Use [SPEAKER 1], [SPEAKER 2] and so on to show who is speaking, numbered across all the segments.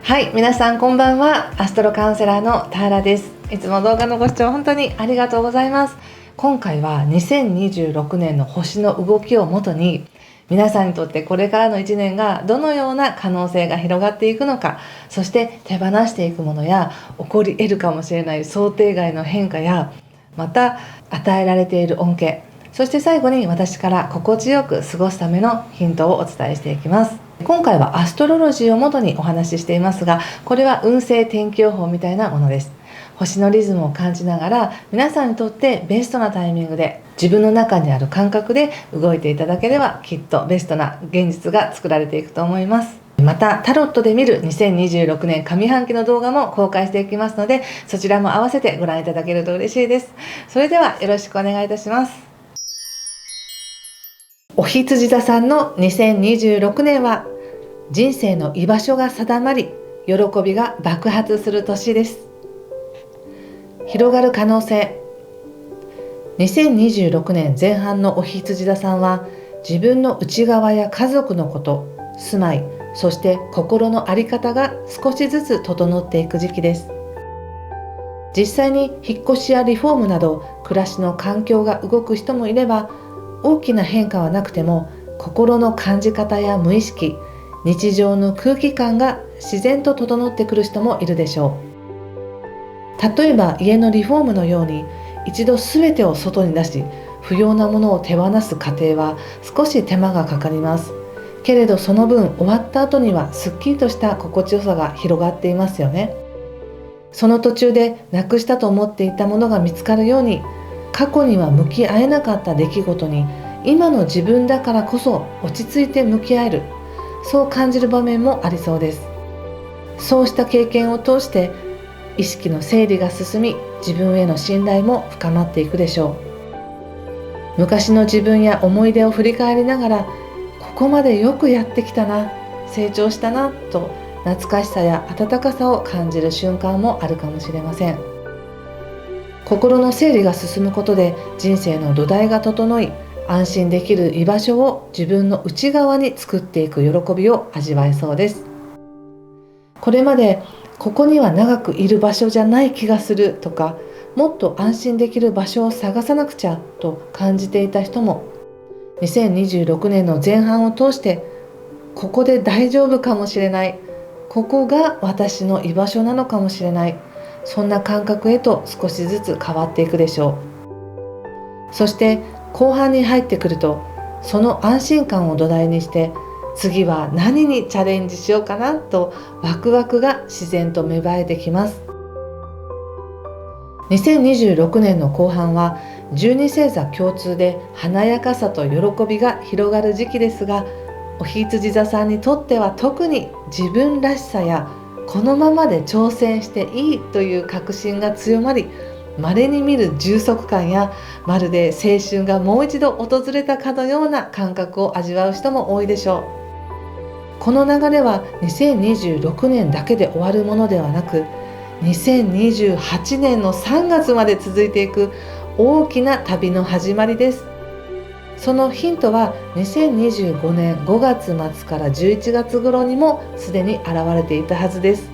[SPEAKER 1] はい、皆さんこんばんは。アストロカウンセラーのターラです。いつも動画のご視聴本当にありがとうございます。今回は2026年の星の動きをもとに、皆さんにとってこれからの1年がどのような可能性が広がっていくのか、そして手放していくものや起こり得るかもしれない想定外の変化や、また与えられている恩恵、そして最後に私から心地よく過ごすためのヒントをお伝えしていきます。今回はアストロロジーをもとにお話ししていますが、これは運勢天気予報みたいなものです。星のリズムを感じながら、皆さんにとってベストなタイミングで自分の中にある感覚で動いていただければ、きっとベストな現実が作られていくと思います。またタロットで見る2026年上半期の動画も公開していきますので、そちらも合わせてご覧いただけると嬉しいです。それではよろしくお願いいたします。お羊座さんの2026年は人生の居場所が定まり、喜びが爆発する年です。広がる可能性。2026年前半のお羊座さんは、自分の内側や家族のこと、住まい、そして心の在り方が少しずつ整っていく時期です。実際に引っ越しやリフォームなど暮らしの環境が動く人もいれば、大きな変化はなくても心の感じ方や無意識、日常の空気感が自然と整ってくる人もいるでしょう。例えば家のリフォームのように、一度全てを外に出し不要なものを手放す過程は少し手間がかかりますけれど、その分終わった後にはすっきりとした心地よさが広がっていますよね。その途中でなくしたと思っていたものが見つかるように、過去には向き合えなかった出来事に今の自分だからこそ落ち着いて向き合える、そう感じる場面もありそうです。そうした経験を通して意識の整理が進み、自分への信頼も深まっていくでしょう。昔の自分や思い出を振り返りながら、ここまでよくやってきたな、成長したなと懐かしさや温かさを感じる瞬間もあるかもしれません。心の整理が進むことで人生の土台が整い、安心できる居場所を自分の内側に作っていく喜びを味わえそうです。これまでここには長くいる場所じゃない気がするとか、もっと安心できる場所を探さなくちゃと感じていた人も、2026年の前半を通して、ここで大丈夫かもしれない、ここが私の居場所なのかもしれない、そんな感覚へと少しずつ変わっていくでしょう。そして後半に入ってくると、その安心感を土台にして、次は何にチャレンジしようかなとワクワクが自然と芽生えてきます。2026年の後半は12星座共通で華やかさと喜びが広がる時期ですが、お羊座さんにとっては特に自分らしさやこのままで挑戦していいという確信が強まり、稀に見る充足感や、まるで青春がもう一度訪れたかのような感覚を味わう人も多いでしょう。この流れは2026年だけで終わるものではなく、2028年の3月まで続いていく大きな旅の始まりです。そのヒントは2025年5月末から11月頃にもすでに現れていたはずです。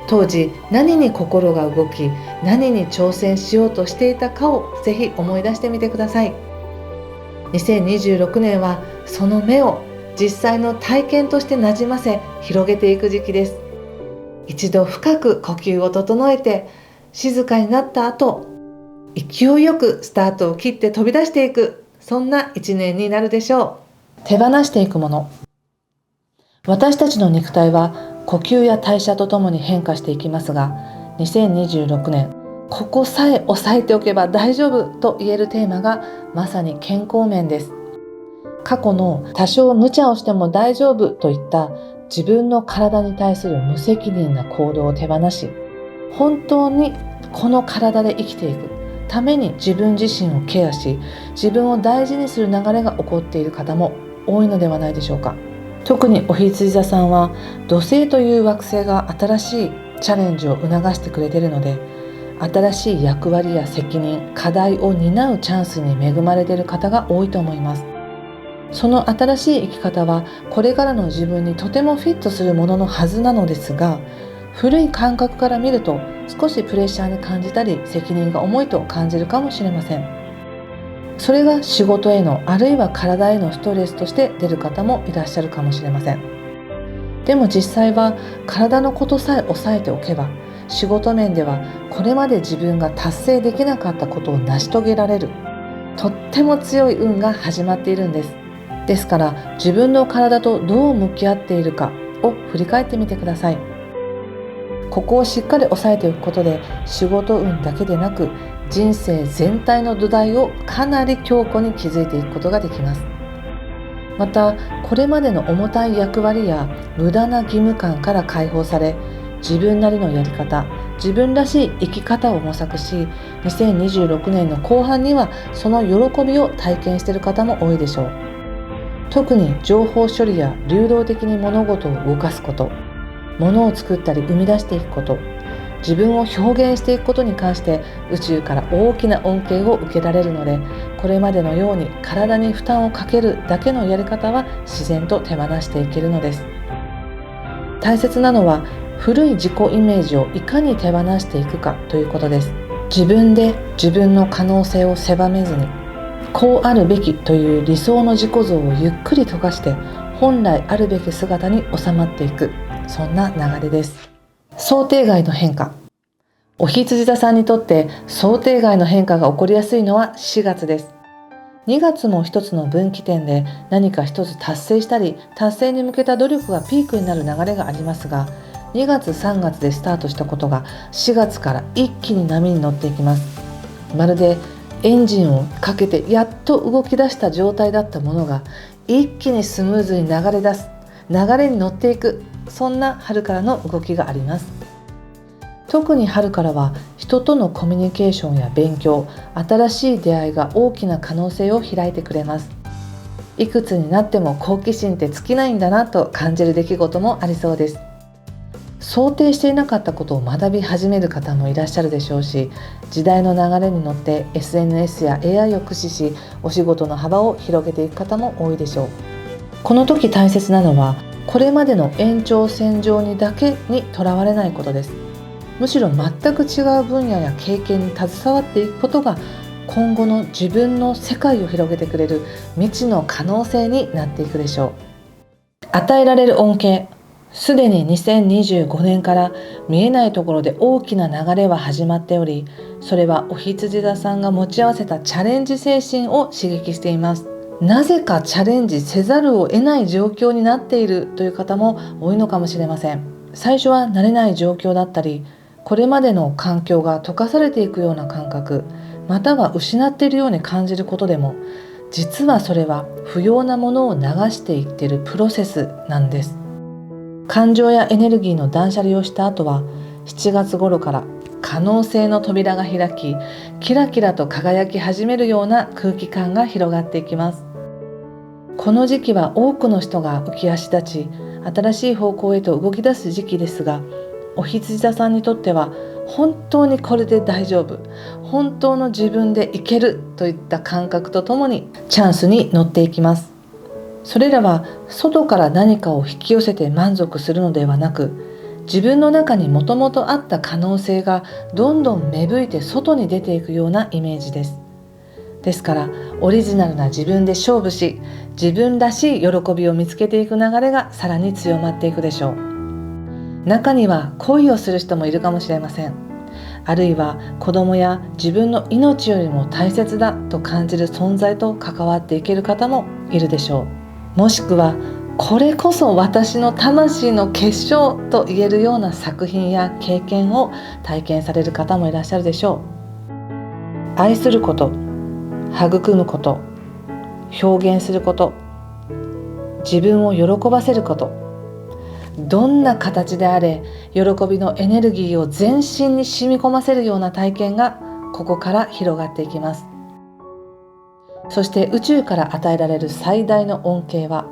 [SPEAKER 1] 当時何に心が動き、何に挑戦しようとしていたかをぜひ思い出してみてください。2026年はその目を実際の体験としてなじませ、広げていく時期です。一度深く呼吸を整えて、静かになった後、勢いよくスタートを切って飛び出していく、そんな一年になるでしょう。手放していくもの。私たちの肉体は呼吸や代謝とともに変化していきますが、2026年、ここさえ押さえておけば大丈夫と言えるテーマがまさに健康面です。過去の多少無茶をしても大丈夫といった自分の体に対する無責任な行動を手放し、本当にこの体で生きていくために自分自身をケアし、自分を大事にする流れが起こっている方も多いのではないでしょうか。特にお羊座さんは土星という惑星が新しいチャレンジを促してくれているので、新しい役割や責任、課題を担うチャンスに恵まれている方が多いと思います。その新しい生き方はこれからの自分にとてもフィットするもののはずなのですが、古い感覚から見ると少しプレッシャーに感じたり責任が重いと感じるかもしれません。それが仕事へのあるいは体へのストレスとして出る方もいらっしゃるかもしれません。でも実際は体のことさえ抑えておけば、仕事面ではこれまで自分が達成できなかったことを成し遂げられる、とっても強い運が始まっているんです。ですから自分の体とどう向き合っているかを振り返ってみてください。ここをしっかり押さえておくことで、仕事運だけでなく人生全体の土台をかなり強固に築いていくことができます。またこれまでの重たい役割や無駄な義務感から解放され、自分なりのやり方、自分らしい生き方を模索し、2026年の後半にはその喜びを体験している方も多いでしょう。特に情報処理や流動的に物事を動かすこと、物を作ったり生み出していくこと、自分を表現していくことに関して宇宙から大きな恩恵を受けられるので、これまでのように体に負担をかけるだけのやり方は自然と手放していけるのです。大切なのは古い自己イメージをいかに手放していくかということです。自分で自分の可能性を狭めずに、こうあるべきという理想の自己像をゆっくり溶かして本来あるべき姿に収まっていく、そんな流れです。想定外の変化。お羊座さんにとって想定外の変化が起こりやすいのは4月です。2月も一つの分岐点で何か一つ達成したり、達成に向けた努力がピークになる流れがありますが、2月3月でスタートしたことが4月から一気に波に乗っていきます。まるでエンジンをかけてやっと動き出した状態だったものが一気にスムーズに流れ出す、流れに乗っていく、そんな春からの動きがあります。特に春からは人とのコミュニケーションや勉強、新しい出会いが大きな可能性を開いてくれます。いくつになっても好奇心って尽きないんだなと感じる出来事もありそうです。想定していなかったことを学び始める方もいらっしゃるでしょうし、時代の流れに乗って SNS や AI を駆使しお仕事の幅を広げていく方も多いでしょう。この時大切なのはこれまでの延長線上にだけにとらわれないことです。むしろ全く違う分野や経験に携わっていくことが今後の自分の世界を広げてくれる未知の可能性になっていくでしょう。与えられる恩恵、すでに2025年から見えないところで大きな流れは始まっており、それはお羊座さんが持ち合わせたチャレンジ精神を刺激しています。なぜかチャレンジせざるを得ない状況になっているという方も多いのかもしれません。最初は慣れない状況だったり、これまでの環境が溶かされていくような感覚、または失っているように感じることでも、実はそれは不要なものを流していっているプロセスなんです。感情やエネルギーの断捨離をした後は、7月頃から可能性の扉が開き、キラキラと輝き始めるような空気感が広がっていきます。この時期は多くの人が浮き足立ち、新しい方向へと動き出す時期ですが、お羊座さんにとっては本当にこれで大丈夫、本当の自分でいけるといった感覚とともにチャンスに乗っていきます。それらは外から何かを引き寄せて満足するのではなく、自分の中にもともとあった可能性がどんどん芽吹いて外に出ていくようなイメージです。ですからオリジナルな自分で勝負し、自分らしい喜びを見つけていく流れがさらに強まっていくでしょう。中には恋をする人もいるかもしれません。あるいは子供や自分の命よりも大切だと感じる存在と関わっていける方もいるでしょう。もしくはこれこそ私の魂の結晶と言えるような作品や経験を体験される方もいらっしゃるでしょう。愛すること、育むこと、表現すること、自分を喜ばせること、どんな形であれ喜びのエネルギーを全身に染み込ませるような体験がここから広がっていきます。そして宇宙から与えられる最大の恩恵は、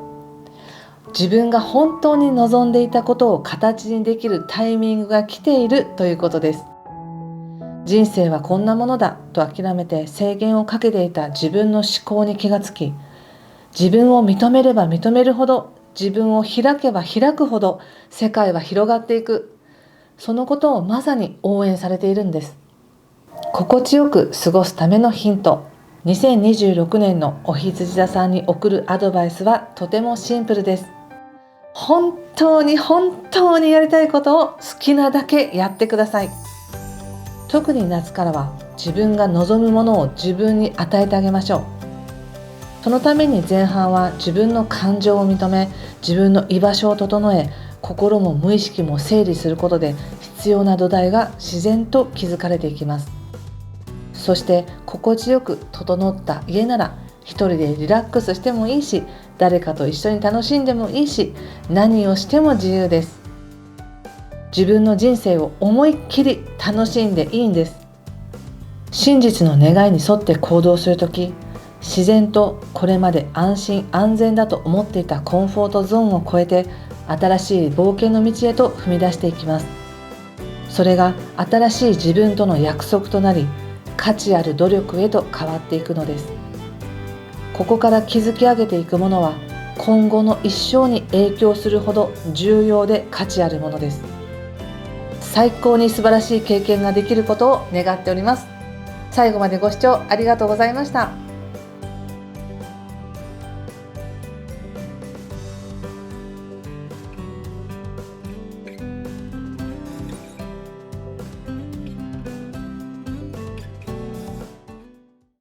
[SPEAKER 1] 自分が本当に望んでいたことを形にできるタイミングが来ているということです。人生はこんなものだと諦めて制限をかけていた自分の思考に気がつき、自分を認めれば認めるほど、自分を開けば開くほど世界は広がっていく。そのことをまさに応援されているんです。心地よく過ごすためのヒント。2026年のお羊座さんに送るアドバイスはとてもシンプルです。本当にやりたいことを好きなだけやってください。特に夏からは自分が望むものを自分に与えてあげましょう。そのために前半は自分の感情を認め、自分の居場所を整え、心も無意識も整理することで必要な土台が自然と築かれていきます。そして心地よく整った家なら一人でリラックスしてもいいし、誰かと一緒に楽しんでもいいし、何をしても自由です。自分の人生を思いっきり楽しんでいいんです。真実の願いに沿って行動するとき、自然とこれまで安心安全だと思っていたコンフォートゾーンを超えて、新しい冒険の道へと踏み出していきます。それが新しい自分との約束となり、価値ある努力へと変わっていくのです。ここから築き上げていくものは、今後の一生に影響するほど重要で価値あるものです。最高に素晴らしい経験ができることを願っております。最後までご視聴ありがとうございました。